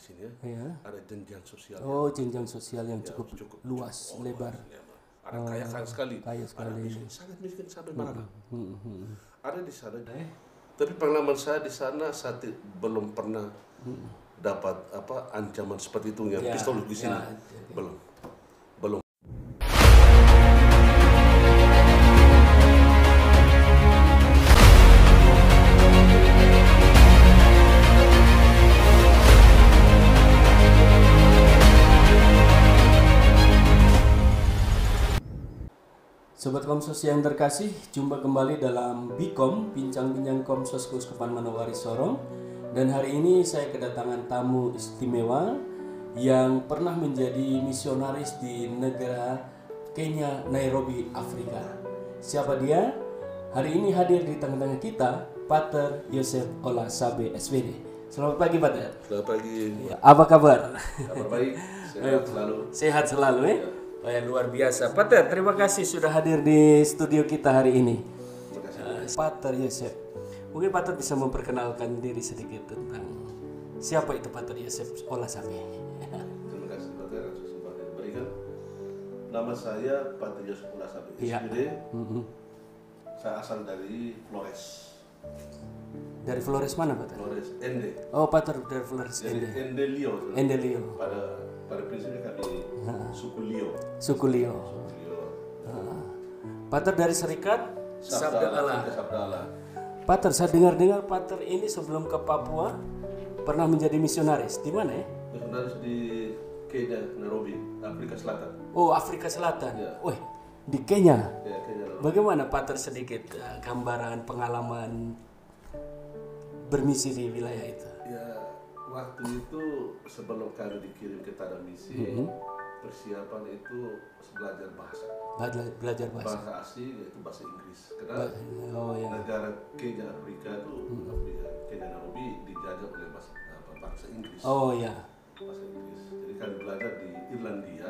di sini ya. Ya. Ada jenjang sosial. Oh, jenjang sosial yang Ya, cukup luas, lebar. Ada kaya sekali. Kaya Ada sekali. miskin, sangat miskin sampai mana. Hmm. Ada di sana. Tapi pengalaman saya di sana belum pernah dapat ancaman seperti itu yang Ya, pistol di sini. ya, Belum. Belum. Sobat Komsos yang terkasih, jumpa kembali dalam Bikom, Bincang-Bincang Komsos Keuskupan Manokwari Sorong. Dan hari ini saya kedatangan tamu istimewa yang pernah menjadi misionaris di negara Kenya, Nairobi, Afrika. Siapa dia? Hari ini hadir di tengah-tengah kita, Pater Yosef Olasabe, SPD. Selamat pagi, Pater. Selamat pagi. Ya, apa kabar? Kabar baik. Sehat selalu. Sehat selalu ya. Oh, ya, luar biasa. Pater, terima kasih sudah hadir di studio kita hari ini. Terima kasih. Pater Yosef, mungkin Pater bisa memperkenalkan diri sedikit tentang siapa itu Pater Yosef Olasabe. Terima kasih Pater atas kesempatan yang diberikan. Nama saya Pater Yosef Olasabe, Iya. SPD. Saya asal dari Flores. Dari Flores mana, Pater? Flores Ende. Oh, Pater dari Flores Jadi Ende. Ende Lio. Endelio, Pada prinsipnya kami suku Lio. suku Lio. Suku Lio. Pater dari Serikat Sabda Allah. Sabda Allah. Pater, saya dengar-dengar Pater ini sebelum ke Papua pernah menjadi misionaris. Di mana ya? Misionaris di Kenya, Nairobi, Afrika Selatan. Oh, Afrika Selatan. Ya. Wih, di Kenya. Ya, Kenya, Nairobi. Bagaimana Pater sedikit gambaran pengalaman bermisi di wilayah itu? Ya, waktu itu sebelum kami dikirim ke tanah misi, persiapan itu belajar bahasa. Belajar bahasa. Bahasa asing yaitu bahasa Inggris. Karena Oh ya. negara Kenya Afrika itu, Kenya Nairobi dijajah oleh bangsa Inggris. Oh ya. Bahasa Inggris. Jadi kami belajar di Irlandia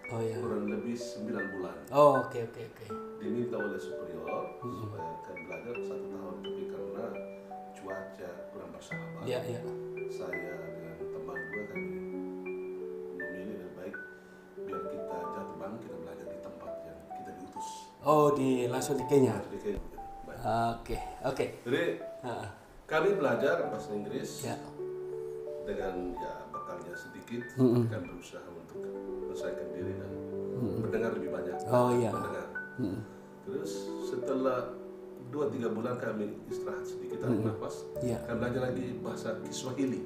Oh ya. kurang lebih 9 bulan. Oh oke. Diminta oleh superior supaya kami belajar 1 tahun, tapi karena cuaca kurang bersahabat, Ya. saya dengan teman gue kami memilih lebih baik biar kita jatuh bangun kita belajar di tempat yang kita diutus. Oh langsung di Kenya. Jadi kayak gitu. Baik. Oke. Jadi Ah, kami belajar bahasa Inggris Ya. dengan bekalnya sedikit, tapi kami berusaha untuk menyelesaikan diri dan mendengar lebih banyak. Oh iya. Mendengar. Terus setelah 2-3 bulan kami istirahat sedikit, tarik nafas. Iya. Kami belajar lagi bahasa Kiswahili.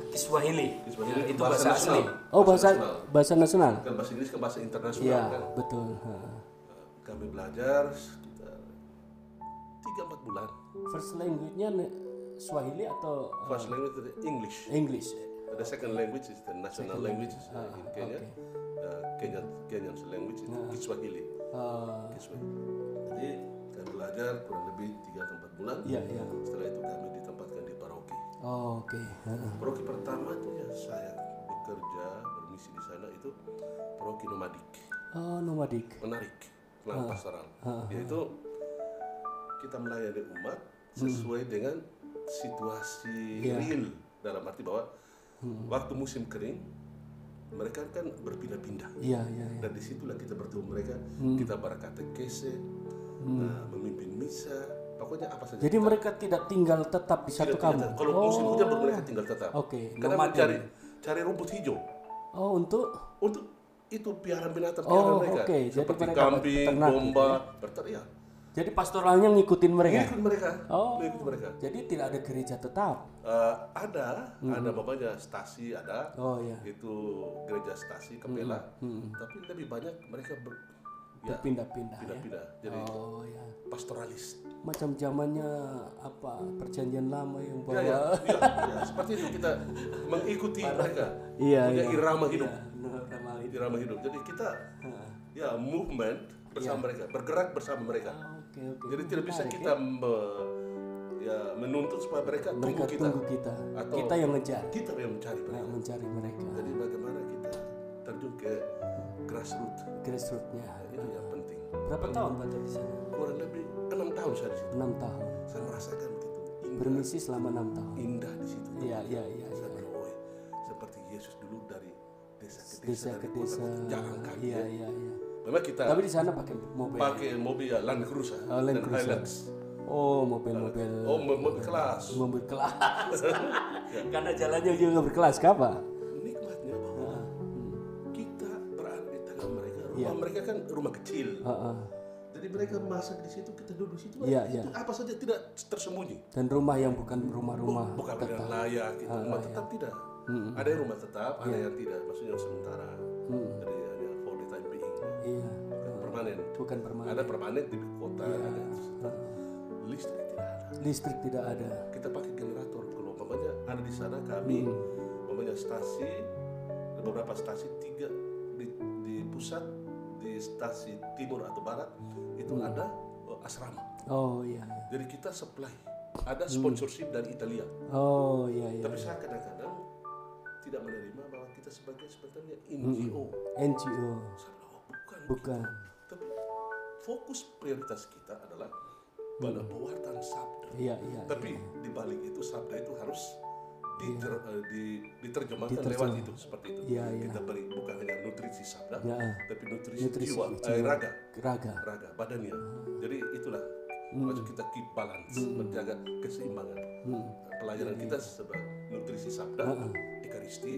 Kiswahili. Kiswahili Ya, itu bahasa bahasa asli. nasional. Oh nasional. bahasa nasional. Kan bahasa Inggris kan bahasa internasional Iya kan. betul. Kami belajar sekitar 3-4 bulan. First language-nya Swahili atau First language is English. English? The second language is the national language in Kenya. Okay. Kenyan language is Kiswahili. Kiswahili. Jadi kami belajar kurang lebih 3-4 bulan. Iya. Setelah itu kami ditempatkan di paroki. Oh, oke. Paroki pertama itu ya saya bekerja bermisi di sana itu paroki nomadik, Oh, nomadik. menarik, pastoral. Yaitu kita melayani umat sesuai dengan situasi real, dalam arti bahwa waktu musim kering mereka kan berpindah-pindah. Iya. Dan disitulah kita bertemu mereka, kita berkatekese, memimpin misa, pokoknya apa saja. Jadi mereka tidak tinggal tetap di satu kampung. Kalau musim hujan baru mereka tinggal tetap. Oke, Karena nomaden. cari rumput hijau Oh, untuk itu piaraan binatang Oh, mereka. oke. Jadi Seperti mereka kambing, beternak domba, berteriak. jadi pastoralnya ngikutin mereka. Mengikut mereka. Oh. Mengikut mereka. Jadi tidak ada gereja tetap. Ada bapaknya stasi ada. Oh ya. Itu gereja stasi Kepela. Tapi lebih banyak mereka Berpindah-pindah ya. pindah-pindah. Jadi Oh ya. pastoralis. Macam zamannya apa? Perjanjian lama yang bawa. Ya, seperti itu kita mengikuti mereka. Iya. Punya irama hidup. Normal itu. Irama hidup. Jadi kita movement bersama mereka, bergerak bersama mereka. Oke. Jadi tidak bisa kita menuntut supaya mereka Mereka tunggu kita. tunggu kita. Atau Kita yang ngejar. Kita yang mencari mereka. Mencari mereka. Jadi bagaimana kita terjun ke grassroots, Grassroots-nya. itu yang penting. Berapa tahun Pater di sana? Kurang lebih 6 tahun saya di situ. 6 tahun. Saya merasakan begitu indah, Bermisi selama 6 tahun. indah di situ. Iya. Saya bilang, seperti Yesus Yesus dulu dari desa ke Desa desa, ke dari kota desa. ke jalan kaki. Iya, iya, iya. Memang kita Tapi di sana pakai mobil. pakai mobil ya, Land Cruiser Oh, Land dan Cruiser. Hilux. Oh, mobil-mobil. Oh, mobil kelas. Mobil kelas. Karena jalannya juga berkelas, apa? Nikmatnya bahwa kita berada di tengah mereka. Rumah Iya. mereka kan rumah kecil. Heeh. Jadi mereka masak di situ, kita duduk di situ. Iya, Itu apa saja tidak tersembunyi. Dan rumah yang bukan rumah-rumah Bukan dengan tetap. layak, gitu. Rumah tetap tidak. Ada yang rumah tetap, ada yang tidak. Maksudnya yang sementara. Jadi hanya for the time being. Iya. Bukan permanen. Bukan permanen. Ada permanen di kota. Ada. Heeh. Listrik tidak ada. Listrik tidak ada. Kita pakai generator. Kalau umpamanya ada di sana kami, umpamanya stasi, ada beberapa stasi, 3 di pusat, di stasi timur atau barat itu ada asrama. Oh iya. Iya. Jadi kita supply, ada sponsorship dari Italia. Oh iya, iya. Tapi saya kadang-kadang tidak menerima bahwa kita sebetulnya NGO. NGO. Saya bilang, oh, bukan. Bukan. Tapi fokus prioritas kita adalah pada pewartaan sabda. Iya, iya. Tapi di balik itu sabda itu harus diterjemahkan lewat itu seperti itu. Iya, iya. Kita beri bukan hanya nutrisi sabda, Ya, tapi nutrisi, nutrisi jiwa, jiwa. raga, Raga. badannya. Jadi itulah maksud kita keep balance, menjaga keseimbangan. Pelajaran kita sebagai nutrisi sabda, ekaristi,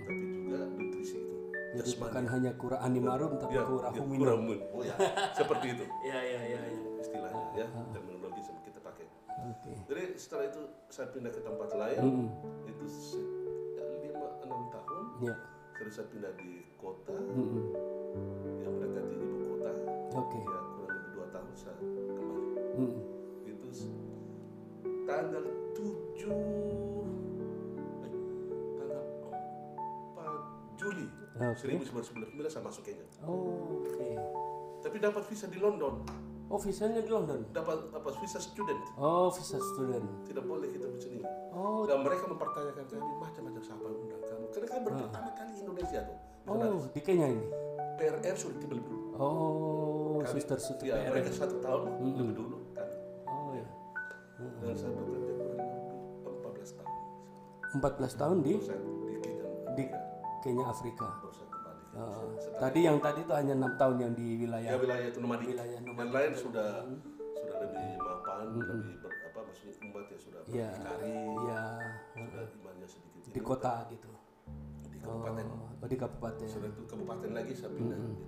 tapi juga nutrisi itu. Jadi Jasmani. bukan hanya kura animarum tapi kura hominum. Kuramun. Oh ya, seperti itu Iya, iya, iya, iya. istilahnya ya, terminologi yang kita pakai. Oke. Jadi setelah itu saya pindah ke tempat lain, itu 5-6 tahun. Iya. Terus saya pindah di kota yang mendekati ibu kota. Oke. Ya kurang lebih 2 tahun saya kembali. Itu tanggal 4 Juli Oke. 1999 saya masuk Kenya. Oh, oke. Tapi dapat visa di London, Oh, visanya di London. dapat visa student. Oh, visa student. Tidak boleh kita di sini. Oh, Dan mereka mempertanyakan kami macam-macam siapa yang undang kamu. Karena kami baru pertama kali Indonesia tuh. oh, di Kenya ini. PRR sudah tiba lebih dulu. Oh, Kami- suster ya, PR. mereka 1 tahun lebih dulu kami. Oh ya. Dan saya bekerja kurang lebih 14 tahun. 14 tahun di Saya di Kenya. di Kenya, Afrika. Baru saya kembali. Tadi yang tadi itu hanya 6 tahun yang di wilayah. Ya wilayah itu nomadik. Wilayah nomadik. Yang lain sudah lebih mapan, lebih maksudnya umat ya sudah Iya. berdikari, Iya. sudah imannya sedikit Di kota gitu. di kabupaten. Oh, di kabupaten. Sudah itu kabupaten lagi saya pindah gitu.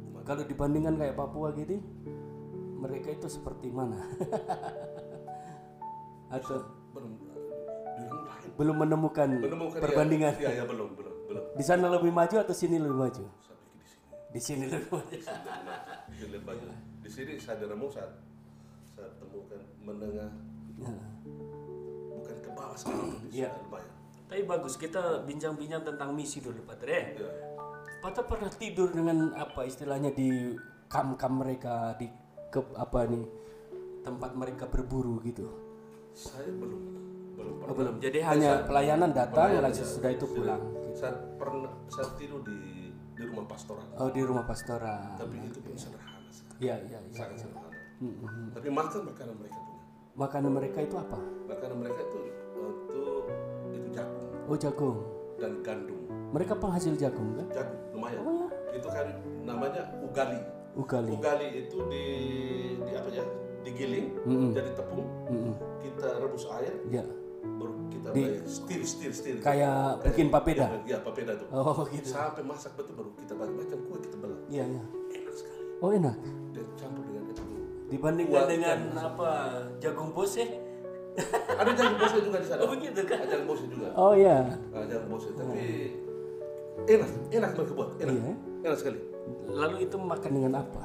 Umat. Kalau dibandingkan kayak Papua gitu, mereka itu seperti mana? Atau Belum yang lain. belum menemukan Menemukan perbandingan? ya belum. Di sana lebih maju atau sini lebih maju? Saya pikir di sini. Di sini lebih maju. Di lihat banyak. Di sini saya denemu saya temukan menengah, bukan ke bawah sekali, tapi Iya. sudah lumayan. Tapi bagus, kita bincang-bincang tentang misi dulu, Pak Tre. Ya. Pak pernah tidur dengan apa istilahnya di kam-kam mereka, di tempat mereka berburu gitu? Saya belum Oh, pernah. belum. Jadi hanya pelayanan datang, Pelayanan, langsung ya. sudah itu pulang. Saya tidur di rumah pastoral, Oh, di rumah pastoral. tapi itu pun sederhana sekali, Iya, iya, iya. sangat sederhana. Tapi makan makanan mereka punya. Makanan mereka itu apa? Makanan mereka itu jagung Oh, jagung. dan gandum. Mereka penghasil jagung kan? Jagung lumayan. Oh, ya. Itu kan namanya ugali. Ugali. Ugali itu di apa ya? Digiling jadi tepung. Kita rebus air, Ya. baru kita bayar stir. Kayak bikin papeda. Ya, papeda tuh. Oh, gitu. Sampai masak betul baru kita bagi macam kue kita belah. Iya, iya. Enak sekali. Oh, enak. Dan campur dengan itu. Dibandingkan Kuat dengan kan. apa? Jagung bose? Ada jagung bose juga di sana. Oh, begitu kan? Ada jagung bose juga. Oh, iya. Ada jagung bose, tapi enak mereka buat. Enak. Iya. Enak sekali. Lalu itu makan dengan apa?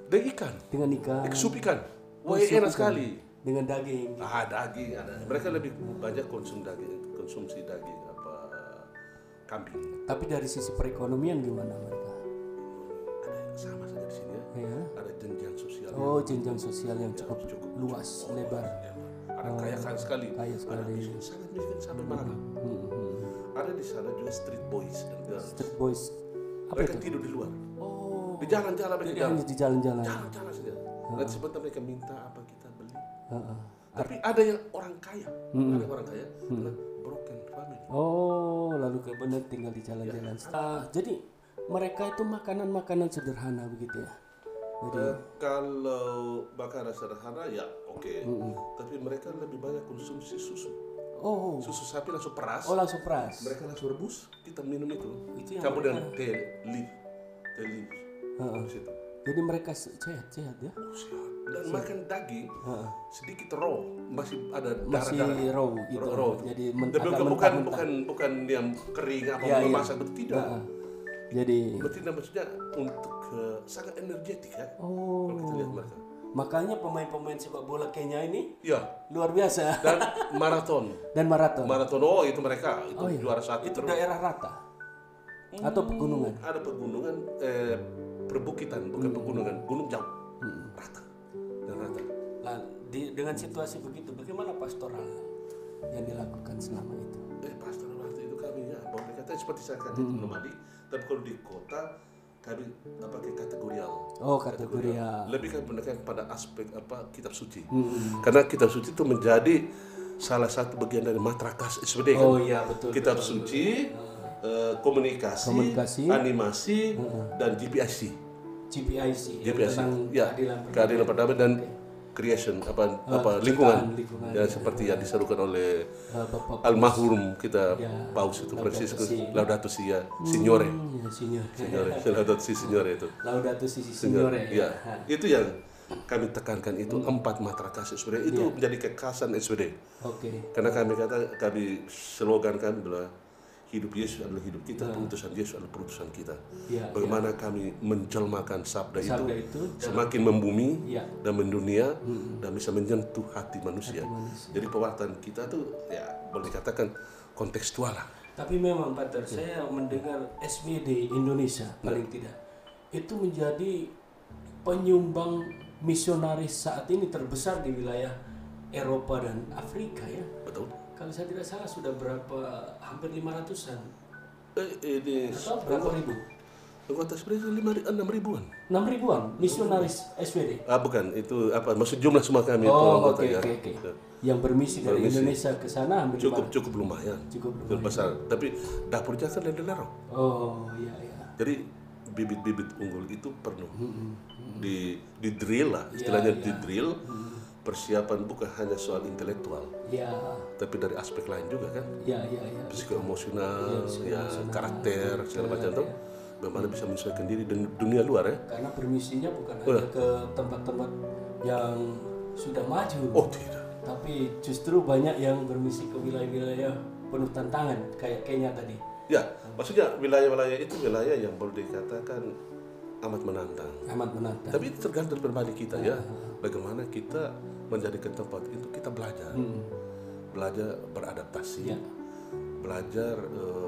Dan ikan. Dengan ikan. Sup ikan. Wah, sup enak ikan. sekali. Dengan daging. Daging ada. Mereka lebih banyak konsumsi daging kambing. Tapi dari sisi perekonomian gimana mereka? Ada yang sama saja di sini ya. Ya. Ada jenjang sosial. Oh, jenjang sosial yang cukup luas, lebar. Ada kaya sekali. Kaya sekali. Ada miskin, sangat miskin sampai mana? Ada di sana juga street boys dan girls. Street boys. Apa Mereka itu? tidur di luar. Oh, Di jalan-jalan mereka jadi jalan. hanya di jalan-jalan. Jalan-jalan saja. Nanti sebentar mereka minta apa kita beli. Heeh. Tapi ada yang orang kaya. Ada orang kaya. Karena broken family. Oh, lalu kemudian tinggal di jalan-jalan. Jadi mereka itu makanan-makanan sederhana begitu ya. Jadi Kalau makanan sederhana ya oke. Tapi mereka lebih banyak konsumsi susu. oh, Susu sapi langsung peras. langsung peras. Mereka langsung rebus, kita minum itu. Itu yang Campur dengan teh leaf. Di situ. Jadi mereka sehat-sehat ya. Oh, siap. Dan makan daging sedikit raw, masih ada Masih darah-darah. raw gitu. Raw. Jadi Tapi agak bukan yang kering apa Ya, belum ya. masak, betul tidak. Jadi Betina maksudnya untuk sangat energetik ya. oh, Kalau kita lihat mereka. makanya pemain-pemain sepak bola Kenya ini Ya, luar biasa dan maraton. dan maraton. Maraton, oh itu mereka, itu Oh, iya. juara satu Itu terus. daerah rata atau pegunungan? Ada pegunungan, perbukitan, bukan pegunungan, gunung jauh, rata dan rata. Nah, dengan situasi begitu, bagaimana pastoral yang dilakukan selama itu? Pastor waktu itu kami ya, boleh kata seperti saya kata itu nomadi, tapi kalau di kota kami pakai kategorial. Oh, kategorial. Lebih kan menekan pada aspek kitab suci. Karena kitab suci itu menjadi salah satu bagian dari matrakas SBD kan. Oh iya betul. Kitab suci, komunikasi, animasi, dan GPIC. GPIC. GPIC, Tentang ya, keadilan perdamaian dan creation lingkungan. Ya, seperti yang diserukan oleh Bapak almarhum kita Paus itu Franciscus Laudato Si ya, Signore. Signore. Laudato Si Signore itu. Laudato Si Signore. Ya, itu yang kami tekankan itu 4 matrakas SBD itu menjadi kekhasan SBD. Oke. Karena kami slogan kami adalah hidup Yesus adalah hidup kita, perutusan Yesus adalah perutusan kita. Ya, Bagaimana kami menjelmakan sabda Sabda itu, itu semakin membumi Ya. dan mendunia dan bisa menyentuh hati manusia. Jadi perbuatan kita tuh ya boleh dikatakan kontekstual lah. Tapi memang Pater, saya mendengar SBD Indonesia paling tidak itu menjadi penyumbang misionaris saat ini terbesar di wilayah Eropa dan Afrika ya. Betul. Kalau saya tidak salah sudah hampir 500-an. Ini Atau berapa ribu? anggota SBD 6 ribuan. 6 ribuan misionaris SBD. Bukan, itu maksud jumlah semua kami itu Oh, anggota oke. ya. Yang bermisi dari Indonesia ke sana hampir Cukup lumayan. Cukup Cukup besar. Tapi dapurnya kan lelero. Oh, iya iya. Jadi bibit-bibit unggul itu penuh di drill lah, istilahnya di drill. Persiapan bukan hanya soal intelektual, Iya. tapi dari aspek lain juga kan, Iya. psikoemosional, karakter segala macam tuh, bagaimana bisa menyesuaikan diri dengan dunia luar ya. Karena permisinya bukan hanya ke tempat-tempat yang sudah maju. Oh tidak. Tapi justru banyak yang bermisi ke wilayah-wilayah penuh tantangan kayak Kenya tadi. Ya, maksudnya wilayah-wilayah itu wilayah yang boleh dikatakan amat menantang. Amat menantang. Tapi itu tergantung pribadi kita ya. Bagaimana kita menjadikan tempat itu kita belajar, belajar beradaptasi, belajar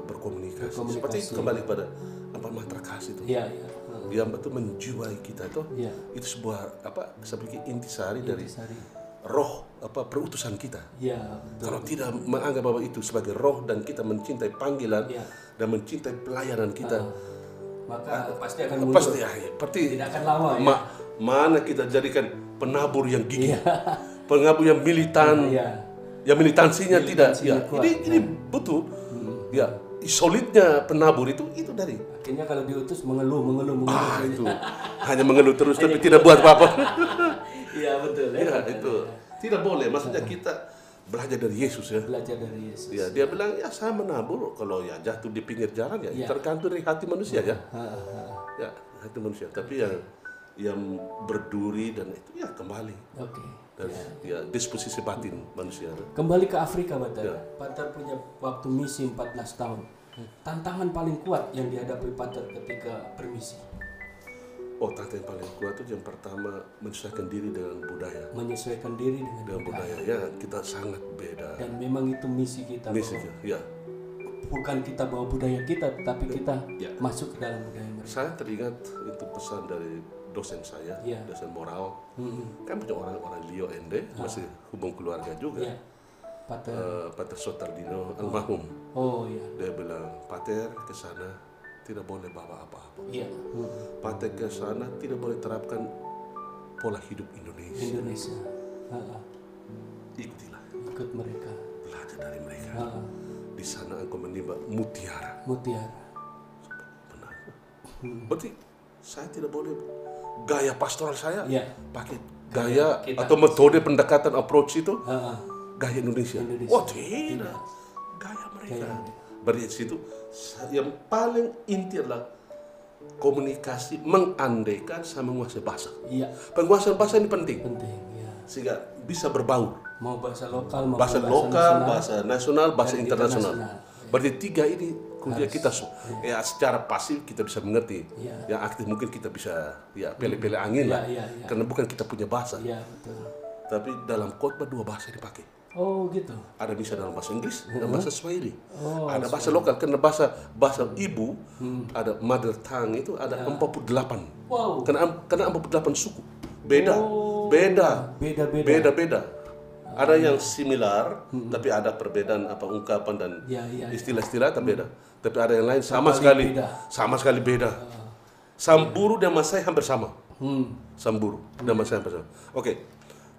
berkomunikasi. Seperti itu kembali pada matrakas itu. Iya. Yang betul menjiwai kita itu. Itu sebuah saya pikir intisari dari roh perutusan kita. Iya. Kalau tidak menganggap bahwa itu sebagai roh dan kita mencintai panggilan dan mencintai pelayanan kita, maka pasti akan mundur. pasti Tidak akan lama ya. Mana kita jadikan penabur yang gigih, penabur yang militan, yang militansinya tidak. Ini betul. Ya, solidnya penabur itu dari. Akhirnya kalau diutus mengeluh. Itu hanya mengeluh terus tapi tidak buat apa-apa. Iya betul. Ya itu tidak boleh. Maksudnya kita belajar dari Yesus ya. Belajar dari Yesus. Ya, dia bilang saya menabur kalau jatuh di pinggir jalan tergantung dari hati manusia ya. Ya, hati manusia. Tapi yang berduri dan itu kembali. Oke. Dan disposisi batin manusia. Kembali ke Afrika, Pater. Pater punya waktu misi 14 tahun. Tantangan paling kuat yang dihadapi Pater ketika bermisi. Tantangan paling kuat itu yang pertama menyesuaikan diri dengan budaya. Menyesuaikan diri dengan budaya. Ya, kita sangat beda. Dan memang itu misi kita. Misinya, ya. Bukan kita bawa budaya kita, tetapi kita masuk ke dalam budaya mereka. Saya teringat itu pesan dari dosen saya, dosen moral. Kan punya orang Lio Ende, masih hubung keluarga juga. Pater Sotardino almarhum. Oh iya. Dia bilang, Pater ke sana tidak boleh bawa apa-apa. Iya. Pater ke sana tidak boleh terapkan pola hidup Indonesia. Ikutilah. Ikut mereka. Belajar dari mereka. di sana engkau menimba mutiara. Mutiara. Benar. Berarti saya tidak boleh gaya pastoral saya Ya. pakai gaya kita. atau metode pendekatan approach itu gaya Indonesia. Indonesia. Oh tidak, gaya mereka. Berarti di situ yang paling inti adalah komunikasi, mengandaikan sama menguasai bahasa. Iya. Penguasaan bahasa ini penting Penting. Ya. sehingga bisa berbaur. Mau bahasa lokal, mau Bahasa lokal, bahasa nasional, bahasa dan internasional. internasional. Berarti tiga ini kuliah kita ya secara pasif kita bisa mengerti. Ya. Yang aktif mungkin kita bisa ya pilih-pilih angin lah. Ya. Karena bukan kita punya bahasa. Iya, betul. Tapi dalam khotbah dua bahasa dipakai. Oh, gitu. Ada bisa dalam bahasa Inggris dan bahasa Swahili. Ada bahasa lokal karena bahasa ibu ada mother tongue itu ada 48. Wow. Karena 48 suku. Beda. Beda. Ada yang similar tapi ada perbedaan ungkapan dan Ya. istilah-istilah tapi beda. Tapi ada yang lain sama sekali beda. Samburu dan Masai hampir sama. Samburu dan Masai hampir sama. Oke.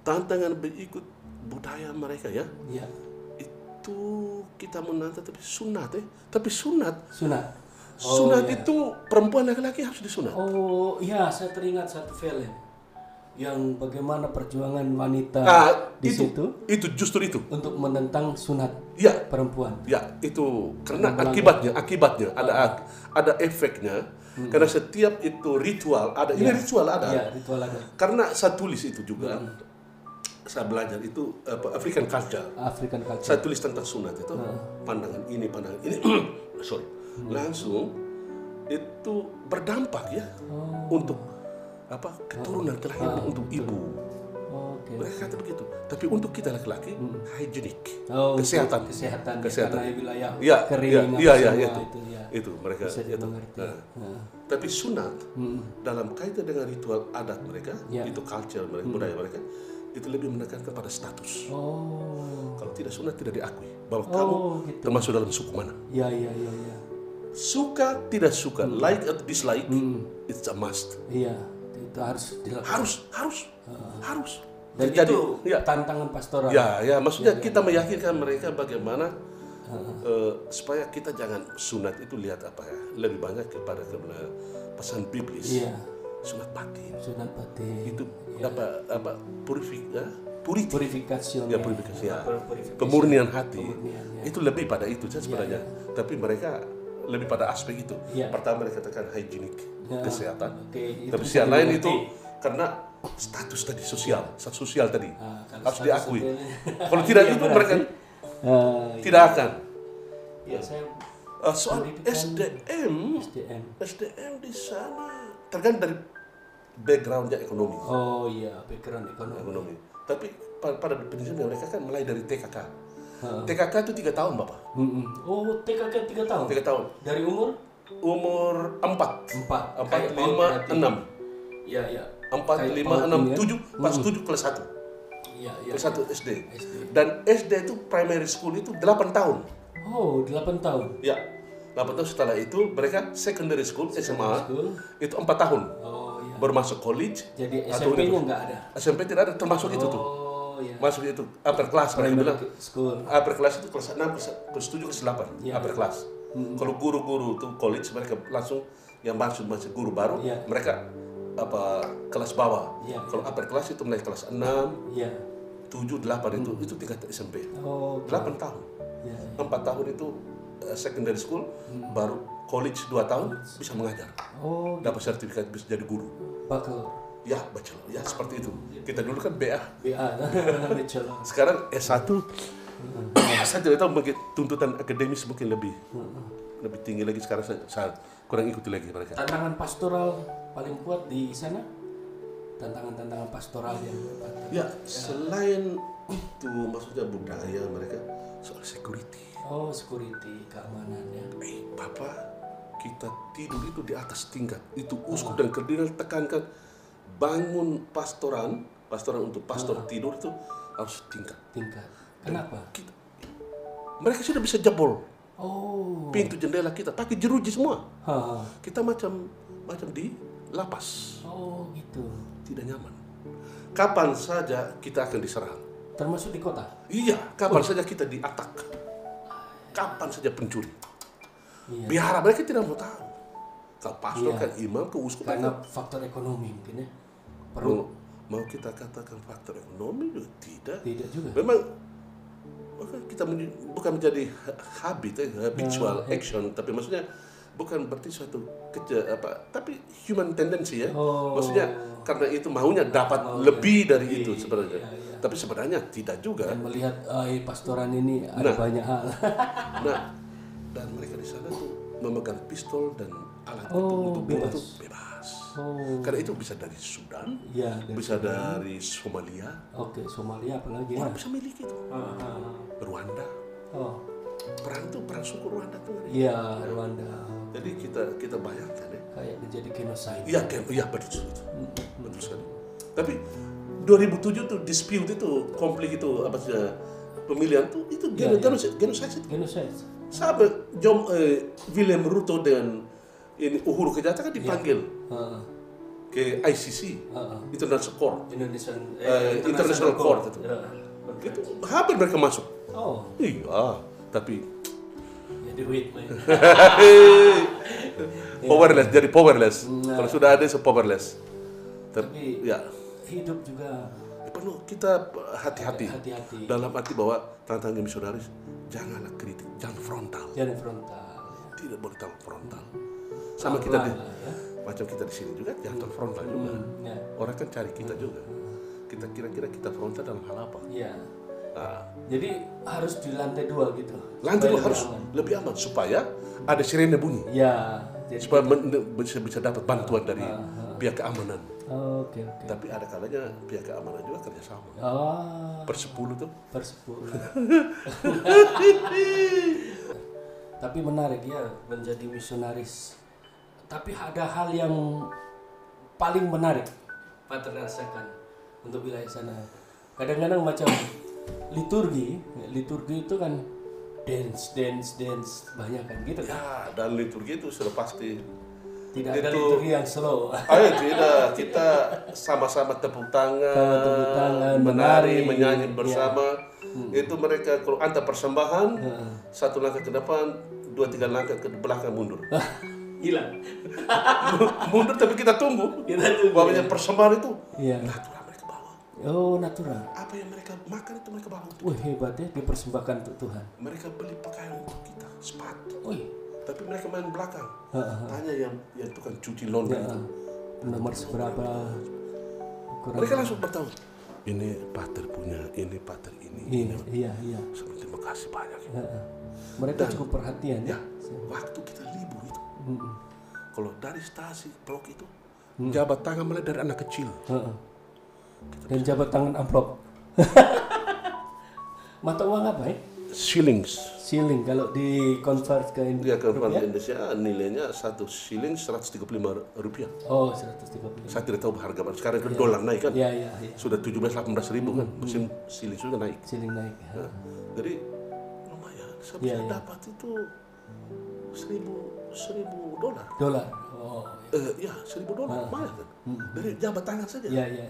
Tantangan berikut budaya mereka ya. Ya. Itu kita menantang tapi sunat Tapi sunat Iya. itu perempuan laki-laki harus disunat. Oh, iya, saya teringat satu film yang bagaimana perjuangan wanita di situ Justru itu. untuk menentang sunat Ya, perempuan. ya itu karena akibatnya ada efeknya. Karena setiap itu ritual ada. Ini ritual ada. Ya, ritual ada. Karena saya tulis itu juga. Saya belajar itu African culture. Saya tulis tentang sunat itu pandangan ini. Sorry. Langsung itu berdampak ya untuk keturunan kelahiran untuk ibu. Oke. Mereka kata begitu. Tapi untuk kita laki-laki higienik, Oh, kesehatan. Kesehatan. Karena wilayah Ya, kering iya, semua itu. itu ya. Itu mereka Bisa itu. dimengerti. Tapi sunat dalam kaitan dengan ritual adat mereka, Ya. itu culture mereka, budaya mereka, itu lebih menekankan pada status. Oh. Kalau tidak sunat tidak diakui bahwa kamu gitu. termasuk dalam suku mana. Ya. Suka tidak suka, like atau dislike, it's a must. Iya, itu harus dilakukan. Harus. Dan Terjadi. itu Ya. tantangan pastoral. Ya, maksudnya kita meyakinkan mereka bagaimana supaya kita jangan sunat itu lihat lebih banyak kepada pesan biblis. Iya. Sunat batin. Sunat batin. Itu Purifikasi. Ya, purifikasi. Ya. Pemurnian hati. Itu lebih pada itu sebenarnya. Tapi mereka lebih pada aspek itu. Ya. Pertama mereka katakan higienik, kesehatan. Oke, Tapi itu yang lain dimengerti. itu karena status tadi sosial tadi kalau harus status diakui. itu- Kalau tidak Iya, itu berarti. mereka tidak akan. Ya, saya Soal SDM di sana tergantung dari backgroundnya ekonomi. Oh iya, background ekonomi. Tapi pada prinsipnya mereka kan mulai dari TKK. TKK itu 3 tahun Bapak. Oh, TKK 3 tahun. 3 tahun. Dari umur Umur 4. 4. 4, 5, 6. Iya. 4, 5, 6, 7. Pas 7 kelas 1. Iya. Kelas 1 SD. Dan SD itu primary school itu 8 tahun. Oh, 8 tahun. Ya. 8 tahun setelah itu mereka secondary school, SMA. School. Itu 4 tahun. Oh iya. Baru masuk college. Jadi atau SMP-nya universitas. nggak ada. SMP tidak ada termasuk itu tuh. Oh iya. Masuk itu upper class mereka bilang. School. Upper class itu kelas 6, kelas 7, kelas 8. Ya. Upper class. Kalau guru-guru tuh college mereka langsung yang masuk guru baru, Ya. mereka kelas bawah. Ya, Kalau upper class itu mulai kelas 6, Iya. 7, 8 itu tingkat SMP. Oh. 8 tahun. Iya. 4 tahun itu secondary school, baru college 2 tahun bisa mengajar. Oh, Dapat sertifikat bisa jadi guru. bakal Ya, bachelor. Ya, seperti itu. Kita dulu kan BA. BA. Bachelor. Sekarang S1. Saya tidak tahu mungkin tuntutan akademis mungkin lebih tinggi lagi sekarang saya kurang ikuti lagi mereka. Tantangan pastoral paling kuat di sana? Tantangan pastoral yang Ya, selain itu maksudnya budaya mereka soal security. Oh, security, keamanan ya. Bapak, kita tidur itu di atas tingkat. Itu uskup dan kardinal tekankan bangun pastoran untuk pastor tidur itu harus tingkat. Kenapa? Mereka sudah bisa jebol Oh. pintu jendela kita pakai jeruji semua. Ha. Kita macam di lapas. Oh, gitu. Tidak nyaman. Kapan saja kita akan diserang. Termasuk di kota? Iya, kapan saja kita diatak. kapan saja pencuri. Iya. Biar mereka tidak mau tahu. Kalau pastor kan imam, ke uskup Karena kan. faktor ekonomi mungkin ya. Mau kita katakan faktor ekonomi juga tidak. Tidak juga. Memang kita bukan menjadi habit, habitual action, tapi maksudnya bukan berarti suatu tapi human tendency ya. Maksudnya karena itu maunya dapat lebih dari itu sebenarnya. Iya. Tapi sebenarnya tidak juga. Dan melihat pastoran ini ada banyak hal. Dan mereka di sana tuh memegang pistol dan alat itu untuk bunuh itu bebas. Karena itu bisa dari Sudan, bisa dari Somalia. Oke, Somalia apalagi orang bisa miliki itu. Rwanda. Perang suku Rwanda tuh. Iya, Rwanda. Jadi kita bayangkan ya. Kayak menjadi genocide. Iya betul sekali. Tapi 2007 tuh dispute itu, konflik itu pemilihan tuh itu genocide itu. Genocide. Sampai William Ruto dan Uhuru Kenyatta kan dipanggil ke ICC, International Court, International Court itu. Itu hampir mereka masuk. Iya, tapi duit powerless, jadi powerless. Kalau sudah ada powerless. Tapi ya hidup juga perlu kita hati-hati. Dalam arti bahwa tantangan misionaris janganlah kritik, jangan frontal. Tidak boleh terlalu frontal. Sama kita macam kita di sini juga jangan terlalu frontal juga. Orang kan cari kita juga. Kita kira-kira kita frontal dalam hal apa? Jadi harus di lantai 2 gitu. Lantai 2 harus lebih aman supaya ada sirene bunyi. Supaya bisa dapat bantuan dari pihak keamanan. Oke. Tapi ada kalanya pihak keamanan juga kerjasama. Per 10 tuh. Per 10. Tapi menarik ya menjadi misionaris. Tapi ada hal yang paling menarik Pak rasakan untuk wilayah sana. Kadang-kadang macam liturgi itu kan dance banyak kan gitu kan. Ya, dan liturgi itu sudah pasti. Tidak ada liturgi yang slow. Tidak, kita sama-sama tepuk tangan, menari, menyanyi bersama. Itu mereka kalau antar persembahan, 1 langkah ke depan, 2-3 langkah ke belakang mundur. Hilang. Mundur tapi kita tunggu. Bawanya persembahan itu. Natural mereka bawa. Natural. Apa yang mereka makan itu mereka bawa untuk. Wah, hebat ya, dipersembahkan untuk Tuhan. Mereka beli pakaian untuk kita, sepatu. Tapi mereka main belakang. Tanya yang tukang cuci laundry itu. Nomor seberapa? Mereka langsung bertahu. Ini pater punya, ini pater ini. Iya. Terima kasih banyak. Mereka cukup perhatian ya. Waktu kita libur itu. Kalau dari stasi blok itu, jabat tangan mulai dari anak kecil. Dan jabat tangan amplop. Mata uang apa ya? Shilling kalau di convert ke Indonesia. Indonesia nilainya 1 shilling 135 rupiah. 135. Saya tidak tahu harga berapa. Sekarang kan dolar naik kan. Iya. Sudah 17-18 ribu kan. Musim shilling sudah naik. Jadi lumayan. Saya dapat itu 1.000 dolar. Ya, 1.000 dolar lumayan kan. Dari jabat tangan saja. Iya.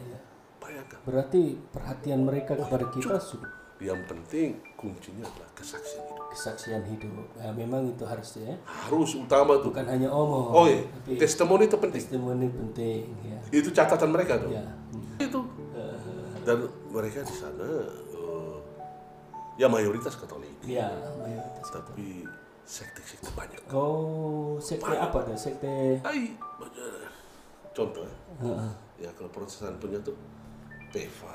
Bayangkan. Berarti perhatian mereka kepada kita sudah. Yang penting kuncinya adalah kesaksian hidup. Nah, memang itu harusnya. Harus utama tuh. Bukan hanya omong. Tapi testimoni itu penting. Ya. Itu catatan mereka tuh. Ya. Itu. Dan mereka di sana ya mayoritas Katolik. Iya, mayoritas. Tapi sekte-sekte banyak. Sekte apa dah? Sekte. Contoh. Ya kalau Protestan punya tuh PEVA.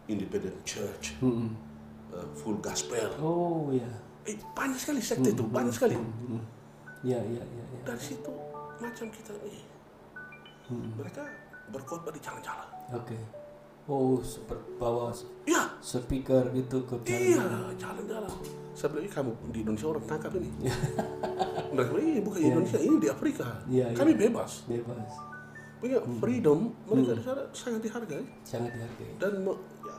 Independent Church, Full Gospel. Iya. Banyak sekali sekte itu, banyak sekali. Iya. Dari situ macam kita nih, mereka berkhotbah di jalan-jalan. Oke. Bawa speaker gitu ke jalan. Iya, jalan-jalan. Saya bilang, kamu di Indonesia orang tangkap ini. Mereka bilang, bukan Indonesia, ini di Afrika. Kami bebas. Punya freedom, mereka di sana sangat dihargai. Dan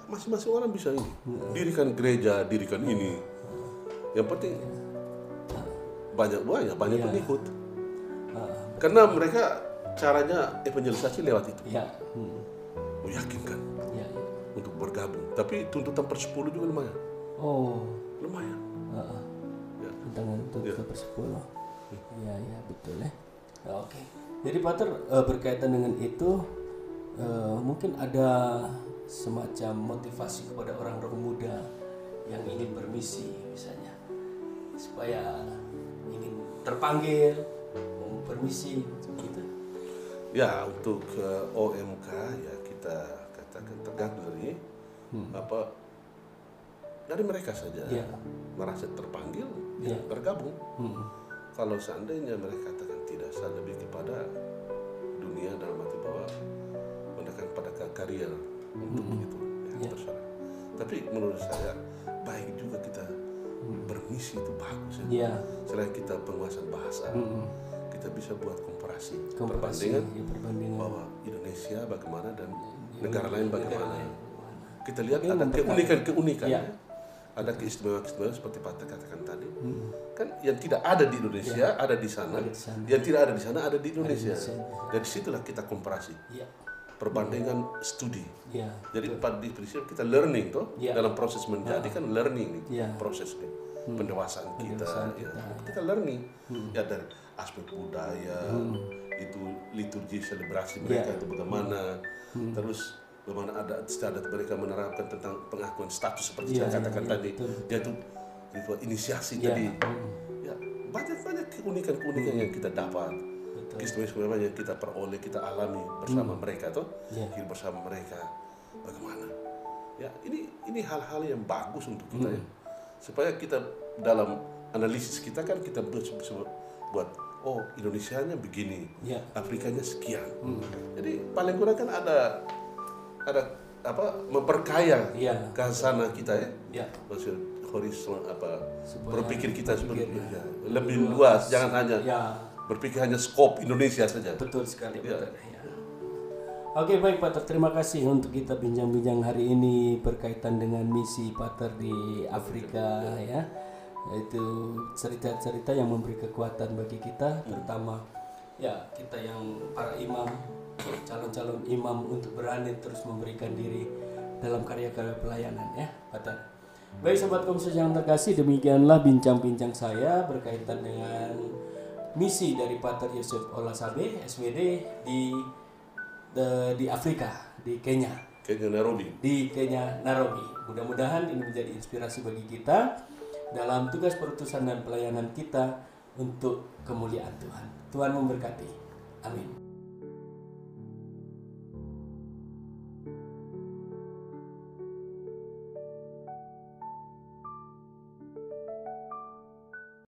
masing-masing orang bisa ini. Dirikan gereja, dirikan ini. Yang penting banyak pengikut. Karena mereka caranya evangelisasi lewat itu. Meyakinkan untuk bergabung. Tapi tuntutan per 10 juga lumayan. Lumayan. tantangan untuk kita bersepuluh. Iya, ya betul ya. Oke. Jadi Pater, berkaitan dengan itu mungkin ada semacam motivasi kepada orang-orang muda yang ingin bermisi misalnya, supaya ingin terpanggil mau bermisi gitu. Ya, untuk OMK ya kita katakan tergantung dari dari mereka saja merasa terpanggil bergabung. Kalau seandainya mereka katakan tidak, saya lebih kepada dunia dalam arti bahwa menekan pada karier untuk begitu ya, terserah. Tapi menurut saya baik juga kita bermisi, itu bagus ya. Selain kita penguasaan bahasa, kita bisa buat komparasi perbandingan bahwa Indonesia bagaimana dan negara lain bagaimana. Kita lihat ada keunikan-keunikan ya. Ada keistimewaan-keistimewaan seperti Pater katakan tadi. Kan yang tidak ada di Indonesia ada di sana, yang tidak ada di sana ada di Indonesia. Dan disitulah kita komparasi. Perbandingan studi. Jadi pada prinsip kita learning toh dalam proses menjadi kan learning nih, proses nih, pendewasaan kita. Kita learning ya dari aspek budaya, itu liturgi selebrasi mereka itu bagaimana, terus bagaimana ada istiadat mereka menerapkan tentang pengakuan status seperti saya katakan tadi, yaitu ritual inisiasi tadi. Ya, banyak keunikan-keunikan yang kita dapat. Keistimewaan yang kita peroleh, kita alami bersama mereka tuh, hidup bersama mereka. Bagaimana? Ya, ini hal-hal yang bagus untuk kita ya. Supaya kita dalam analisis kita kan kita buat Indonesianya begini, Afrikanya sekian. Jadi paling kurang kan ada memperkaya kehasana kita ya. Maksud horizon berpikir kita lebih luas, jangan hanya berpikir hanya skop Indonesia saja. Betul sekali, Pater. Oke, baik Pater, terima kasih untuk kita bincang-bincang hari ini berkaitan dengan misi Pater di Afrika ya. Itu cerita-cerita yang memberi kekuatan bagi kita, terutama ya kita yang para imam, calon-calon imam untuk berani terus memberikan diri dalam karya-karya pelayanan ya, Pater. Baik Sobat Komsos yang terkasih, demikianlah bincang-bincang saya berkaitan dengan misi dari Pater Yosef Olasabe SWD di Afrika, di Kenya. Di Kenya, Nairobi. Mudah-mudahan ini menjadi inspirasi bagi kita dalam tugas perutusan dan pelayanan kita untuk kemuliaan Tuhan. Tuhan memberkati. Amin.